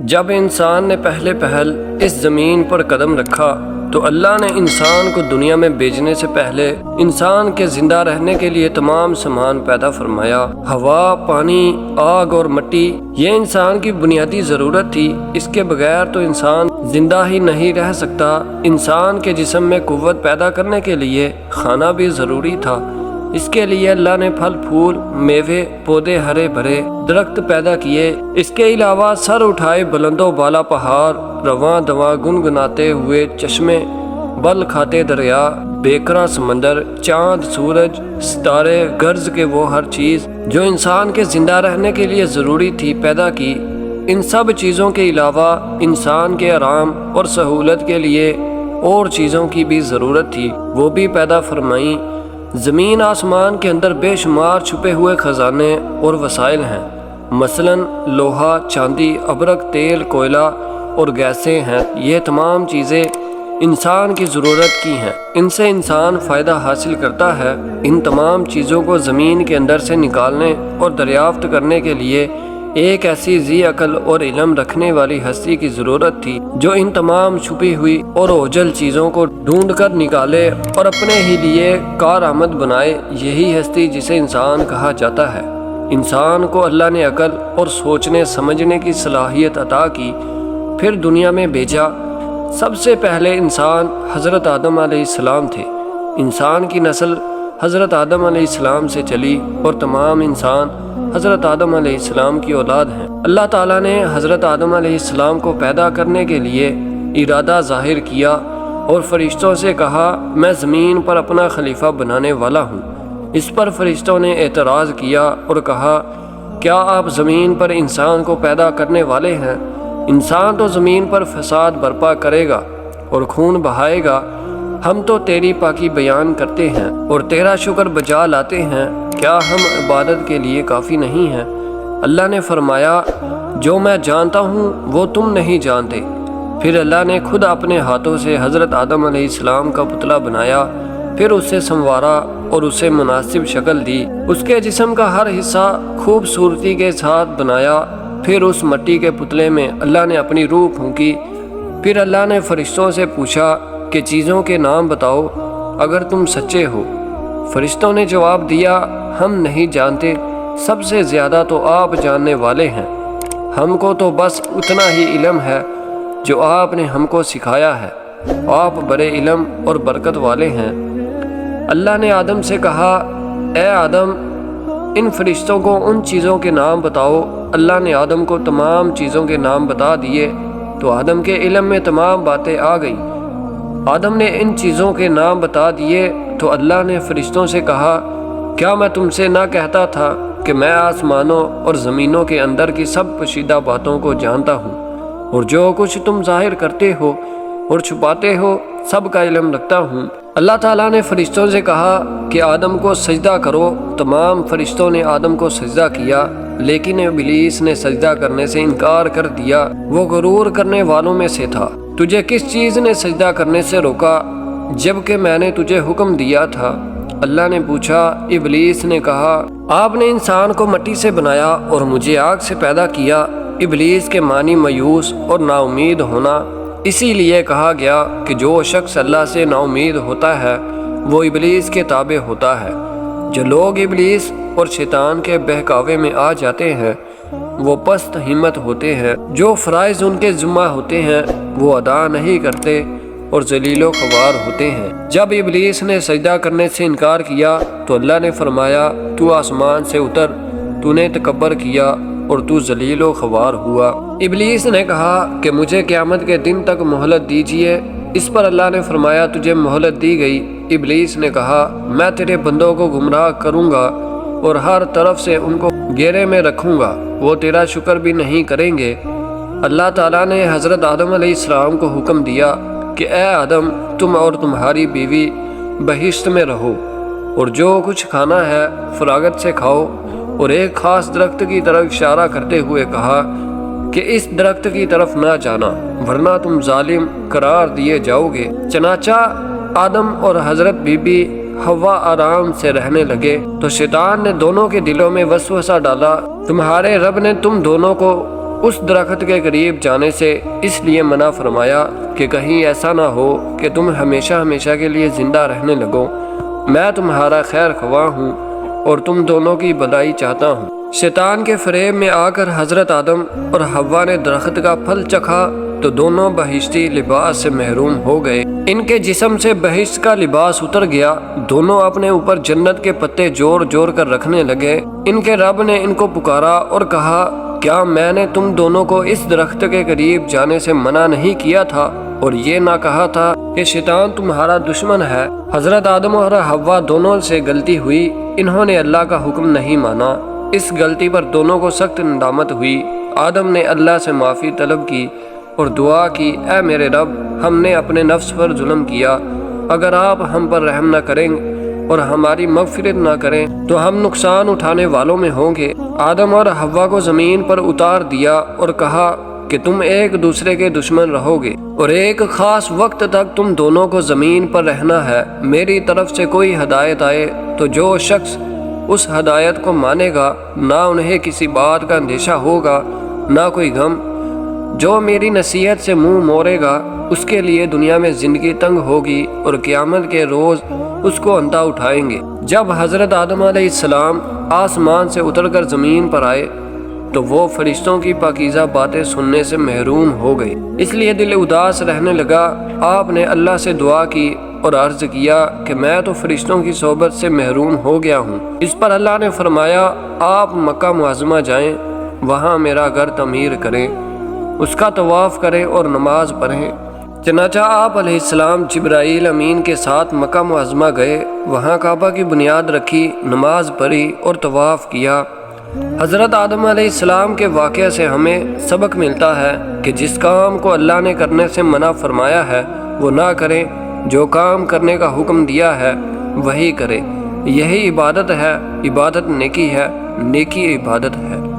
جب انسان نے پہلے پہل اس زمین پر قدم رکھا تو اللہ نے انسان کو دنیا میں بھیجنے سے پہلے انسان کے زندہ رہنے کے لیے تمام سامان پیدا فرمایا۔ ہوا، پانی، آگ اور مٹی یہ انسان کی بنیادی ضرورت تھی۔ اس کے بغیر تو انسان زندہ ہی نہیں رہ سکتا۔ انسان کے جسم میں قوت پیدا کرنے کے لیے کھانا بھی ضروری تھا۔ اس کے لیے اللہ نے پھل پھول، میوے، پودے، ہرے بھرے درخت پیدا کیے۔ اس کے علاوہ سر اٹھائے بلند و بالا پہاڑ، رواں دواں گنگناتے ہوئے چشمے، بل کھاتے دریا، بیکراں سمندر، چاند، سورج، ستارے، غرض کے وہ ہر چیز جو انسان کے زندہ رہنے کے لیے ضروری تھی پیدا کی۔ ان سب چیزوں کے علاوہ انسان کے آرام اور سہولت کے لیے اور چیزوں کی بھی ضرورت تھی، وہ بھی پیدا فرمائیں۔ زمین آسمان کے اندر بے شمار چھپے ہوئے خزانے اور وسائل ہیں، مثلاً لوہا، چاندی، ابرق، تیل، کوئلہ اور گیسیں ہیں۔ یہ تمام چیزیں انسان کی ضرورت کی ہیں، ان سے انسان فائدہ حاصل کرتا ہے۔ ان تمام چیزوں کو زمین کے اندر سے نکالنے اور دریافت کرنے کے لیے ایک ایسی ذی عقل اور علم رکھنے والی ہستی کی ضرورت تھی جو ان تمام چھپی ہوئی اور اوجھل چیزوں کو ڈھونڈ کر نکالے اور اپنے ہی لیے کارآمد بنائے۔ یہی ہستی جسے انسان کہا جاتا ہے۔ انسان کو اللہ نے عقل اور سوچنے سمجھنے کی صلاحیت عطا کی، پھر دنیا میں بھیجا۔ سب سے پہلے انسان حضرت آدم علیہ السلام تھے۔ انسان کی نسل حضرت آدم علیہ السلام سے چلی اور تمام انسان حضرت آدم علیہ السلام کی اولاد ہیں۔ اللہ تعالیٰ نے حضرت آدم علیہ السلام کو پیدا کرنے کے لیے ارادہ ظاہر کیا اور فرشتوں سے کہا، میں زمین پر اپنا خلیفہ بنانے والا ہوں۔ اس پر فرشتوں نے اعتراض کیا اور کہا، کیا آپ زمین پر انسان کو پیدا کرنے والے ہیں؟ انسان تو زمین پر فساد برپا کرے گا اور خون بہائے گا۔ ہم تو تیری پاکی بیان کرتے ہیں اور تیرا شکر بجا لاتے ہیں، کیا ہم عبادت کے لیے کافی نہیں ہیں؟ اللہ نے فرمایا، جو میں جانتا ہوں وہ تم نہیں جانتے۔ پھر اللہ نے خود اپنے ہاتھوں سے حضرت آدم علیہ السلام کا پتلا بنایا، پھر اسے سنوارا اور اسے مناسب شکل دی۔ اس کے جسم کا ہر حصہ خوبصورتی کے ساتھ بنایا۔ پھر اس مٹی کے پتلے میں اللہ نے اپنی روح پھونکی۔ پھر اللہ نے فرشتوں سے پوچھا کہ چیزوں کے نام بتاؤ اگر تم سچے ہو۔ فرشتوں نے جواب دیا، ہم نہیں جانتے، سب سے زیادہ تو آپ جاننے والے ہیں۔ ہم کو تو بس اتنا ہی علم ہے جو آپ نے ہم کو سکھایا ہے، آپ بڑے علم اور برکت والے ہیں۔ اللہ نے آدم سے کہا، اے آدم، ان فرشتوں کو ان چیزوں کے نام بتاؤ۔ اللہ نے آدم کو تمام چیزوں کے نام بتا دیے تو آدم کے علم میں تمام باتیں آ گئیں۔ آدم نے ان چیزوں کے نام بتا دیے تو اللہ نے فرشتوں سے کہا، کیا میں تم سے نہ کہتا تھا کہ میں آسمانوں اور زمینوں کے اندر کی سب پوشیدہ باتوں کو جانتا ہوں، اور جو کچھ تم ظاہر کرتے ہو اور چھپاتے ہو سب کا علم رکھتا ہوں۔ اللہ تعالیٰ نے فرشتوں سے کہا کہ آدم کو سجدہ کرو۔ تمام فرشتوں نے آدم کو سجدہ کیا، لیکن ابلیس نے سجدہ کرنے سے انکار کر دیا، وہ غرور کرنے والوں میں سے تھا۔ تجھے کس چیز نے سجدہ کرنے سے روکا جبکہ میں نے تجھے حکم دیا تھا؟ اللہ نے پوچھا۔ ابلیس نے کہا، آپ نے انسان کو مٹی سے بنایا اور مجھے آگ سے پیدا کیا۔ ابلیس کے معنی مایوس اور نا امید ہونا، اسی لیے کہا گیا کہ جو شخص اللہ سے نا امید ہوتا ہے وہ ابلیس کے تابع ہوتا ہے۔ جو لوگ ابلیس اور شیطان کے بہکاوے میں آ جاتے ہیں وہ پست ہمت ہوتے ہیں، جو فرائض ان کے ذمہ ہوتے ہیں وہ ادا نہیں کرتے اور ذلیل و خوار ہوتے ہیں۔ جب ابلیس نے سجدہ کرنے سے انکار کیا تو اللہ نے فرمایا، تو آسمان سے اتر، تو نے تکبر کیا اور تو ذلیل و خوار ہوا۔ ابلیس نے کہا کہ مجھے قیامت کے دن تک مہلت دیجیے۔ اس پر اللہ نے فرمایا، تجھے مہلت دی گئی۔ ابلیس نے کہا، میں تیرے بندوں کو گمراہ کروں گا اور ہر طرف سے ان کو گھیرے میں رکھوں گا، وہ تیرا شکر بھی نہیں کریں گے۔ اللہ تعالیٰ نے حضرت آدم علیہ السلام کو حکم دیا کہ اے آدم، تم اور تمہاری بیوی بہشت میں رہو اور جو کچھ کھانا ہے فراغت سے کھاؤ، اور ایک خاص درخت کی طرف اشارہ کرتے ہوئے کہا کہ اس درخت کی طرف نہ جانا ورنہ تم ظالم قرار دیے جاؤ گے۔ چنانچہ آدم اور حضرت بی بی حوا آرام سے رہنے لگے تو شیطان نے دونوں کے دلوں میں وسوسہ ڈالا، تمہارے رب نے تم دونوں کو اس درخت کے قریب جانے سے اس لیے منع فرمایا کہ کہیں ایسا نہ ہو کہ تم ہمیشہ ہمیشہ کے لیے زندہ رہنے لگو۔ میں تمہارا خیر خواہ ہوں اور تم دونوں کی بھلائی چاہتا ہوں۔ شیطان کے فریب میں آ کر حضرت آدم اور حوا نے درخت کا پھل چکھا تو دونوں بہشتی لباس سے محروم ہو گئے۔ ان کے جسم سے بہشت کا لباس اتر گیا۔ دونوں اپنے اوپر جنت کے پتے جوڑ جوڑ کر رکھنے لگے۔ ان کے رب نے ان کو پکارا اور کہا، کیا میں نے تم دونوں کو اس درخت کے قریب جانے سے منع نہیں کیا تھا اور یہ نہ کہا تھا کہ شیطان تمہارا دشمن ہے؟ حضرت آدم اور حوا دونوں سے غلطی ہوئی، انہوں نے اللہ کا حکم نہیں مانا۔ اس غلطی پر دونوں کو سخت ندامت ہوئی۔ آدم نے اللہ سے معافی طلب کی اور دعا کی، اے میرے رب، ہم نے اپنے نفس پر ظلم کیا، اگر آپ ہم پر رحم نہ کریں اور ہماری مغفرت نہ کریں تو ہم نقصان اٹھانے والوں میں ہوں گے۔ آدم اور حوا کو زمین پر اتار دیا اور کہا کہ تم ایک دوسرے کے دشمن رہو گے اور ایک خاص وقت تک تم دونوں کو زمین پر رہنا ہے۔ میری طرف سے کوئی ہدایت آئے تو جو شخص اس ہدایت کو مانے گا، نہ انہیں کسی بات کا اندیشہ ہوگا نہ کوئی غم۔ جو میری نصیحت سے منہ موڑے گا اس کے لیے دنیا میں زندگی تنگ ہوگی اور قیامت کے روز اس کو اندھا اٹھائیں گے۔ جب حضرت آدم علیہ السلام آسمان سے اتر کر زمین پر آئے تو وہ فرشتوں کی پاکیزہ باتیں سننے سے محروم ہو گئے، اس لیے دل اداس رہنے لگا۔ آپ نے اللہ سے دعا کی اور عرض کیا کہ میں تو فرشتوں کی صحبت سے محروم ہو گیا ہوں۔ اس پر اللہ نے فرمایا، آپ مکہ معظمہ جائیں، وہاں میرا گھر تعمیر کریں، اس کا طواف کریں اور نماز پڑھیں۔ چنانچہ آپ علیہ السلام جبرائیل امین کے ساتھ مکہ معظمہ گئے، وہاں کعبہ کی بنیاد رکھی، نماز پڑھی اور طواف کیا۔ حضرت آدم علیہ السلام کے واقعہ سے ہمیں سبق ملتا ہے کہ جس کام کو اللہ نے کرنے سے منع فرمایا ہے وہ نہ کریں، جو کام کرنے کا حکم دیا ہے وہی کرے۔ یہی عبادت ہے، عبادت نیکی ہے، نیکی عبادت ہے۔